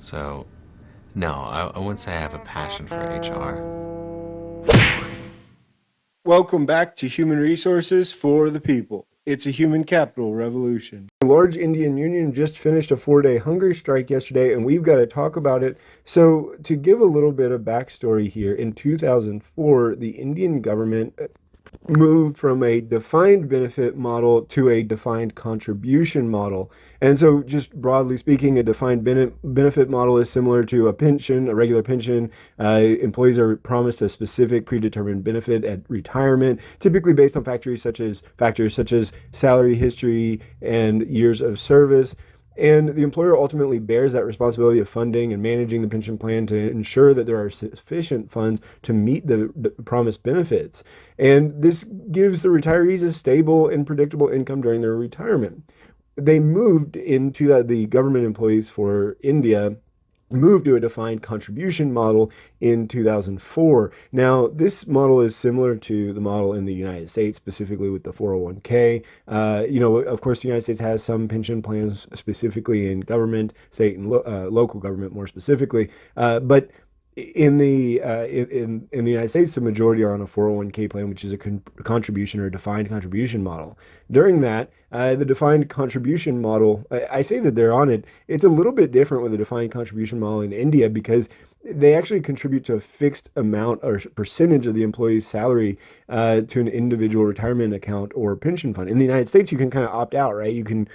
So, no, I wouldn't say I have a passion for HR. Welcome back to Human Resources for the People. It's a human capital revolution. The large Indian Union just finished a 4-day hunger strike yesterday, and we've got to talk about it. So, to give a little bit of backstory here, in 2004, the Indian government moved from a defined benefit model to a defined contribution model. And so, just broadly speaking, a defined benefit model is similar to a pension, a regular pension. Employees are promised a specific predetermined benefit at retirement, typically based on factors such as salary history and years of service. And the employer ultimately bears that responsibility of funding and managing the pension plan to ensure that there are sufficient funds to meet the promised benefits. And this gives the retirees a stable and predictable income during their retirement. They moved into the government employees for India moved to a defined contribution model in 2004. Now, this model is similar to the model in the United States, specifically with the 401k. Of course, the United States has some pension plans, specifically in government, state and local government, more specifically. But in the United States, the majority are on a 401k plan, which is a contribution or defined contribution model. During that, the defined contribution model, I say that they're on it. It's a little bit different with the defined contribution model in India because they actually contribute to a fixed amount or percentage of the employee's salary to an individual retirement account or pension fund. In the United States, you can kind of opt out, right? You can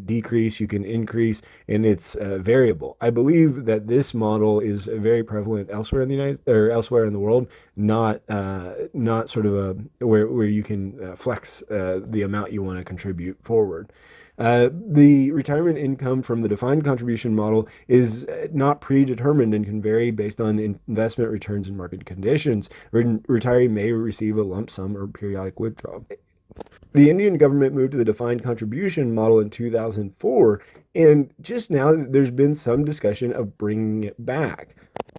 decrease, you can increase, and it's variable. I believe that this model is very prevalent elsewhere in the elsewhere in the world, not sort of a where you can flex the amount you want to contribute forward. The retirement income from the defined contribution model is not predetermined and can vary based on investment returns and market conditions. Retiree may receive a lump sum or periodic withdrawal. The Indian government moved to the defined contribution model in 2004, and just now there's been some discussion of bringing it back.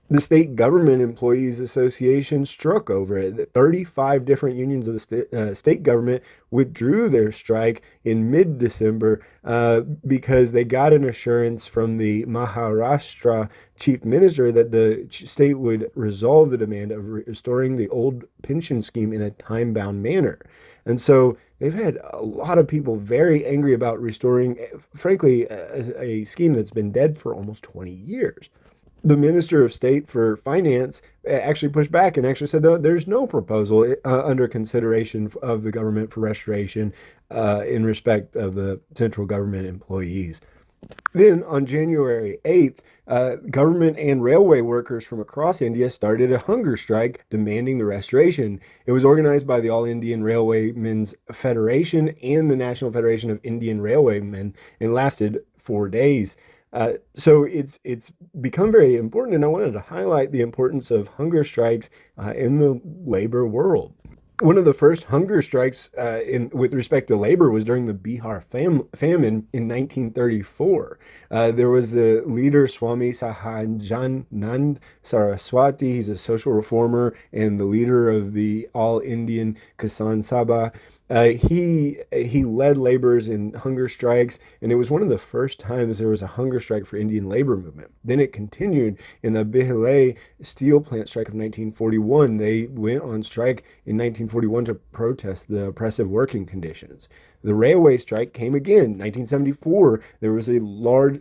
The State Government Employees Association struck over it. 35 different unions of the state government withdrew their strike in mid-December because they got an assurance from the Maharashtra chief minister that the state would resolve the demand of restoring the old pension scheme in a time-bound manner. And so they've had a lot of people very angry about restoring, frankly, a scheme that's been dead for almost 20 years. The Minister of State for Finance actually pushed back and actually said that there's no proposal under consideration of the government for restoration in respect of the central government employees. Then on January 8th, government and railway workers from across India started a hunger strike demanding the restoration. It was organized by the All Indian Railwaymen's Federation and the National Federation of Indian Railwaymen and lasted 4 days. So it's become very important, and I wanted to highlight the importance of hunger strikes in the labor world. One of the first hunger strikes with respect to labor was during the Bihar famine in 1934. There was the leader Swami Sahajanand Saraswati. He's a social reformer and the leader of the All Indian Kisan Sabha. He led laborers in hunger strikes, and it was one of the first times there was a hunger strike for Indian labor movement. Then it continued in the Bihale steel plant strike of 1941. They went on strike in 1941 to protest the oppressive working conditions. The railway strike came again. 1974, there was a large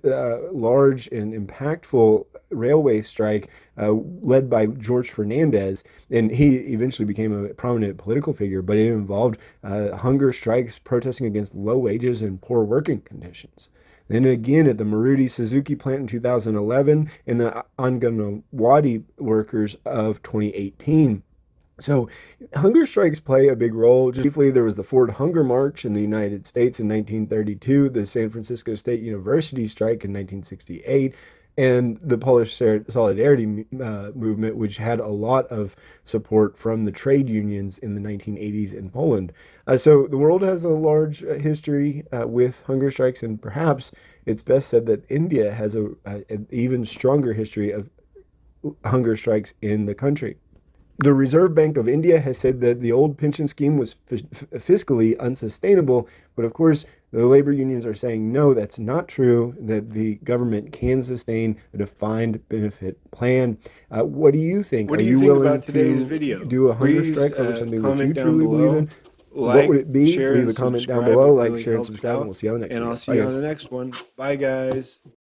and impactful railway strike led by George Fernandez, and he eventually became a prominent political figure, but it involved hunger strikes protesting against low wages and poor working conditions. Then again at the Maruti Suzuki plant in 2011 and the Anganwadi workers of 2018. So, hunger strikes play a big role. Just briefly, there was the Ford Hunger March in the United States in 1932, the San Francisco State University strike in 1968, and the Polish Solidarity movement, which had a lot of support from the trade unions in the 1980s in Poland. So, the world has a large history with hunger strikes, and perhaps it's best said that India has an even stronger history of hunger strikes in the country. The Reserve Bank of India has said that the old pension scheme was fiscally unsustainable, but of course, the labor unions are saying no, that's not true, that the government can sustain a defined benefit plan. What do you think? What Are do you you think willing about today's to video? do a hunger Please strike over something that comment you down truly believe below. in? What would Like, it be? share, Leave a and comment down subscribe. below, It like, really share, and helps subscribe, and out. we'll see you on the next And I'll video. see Bye, you on guys. the next one. Bye, guys.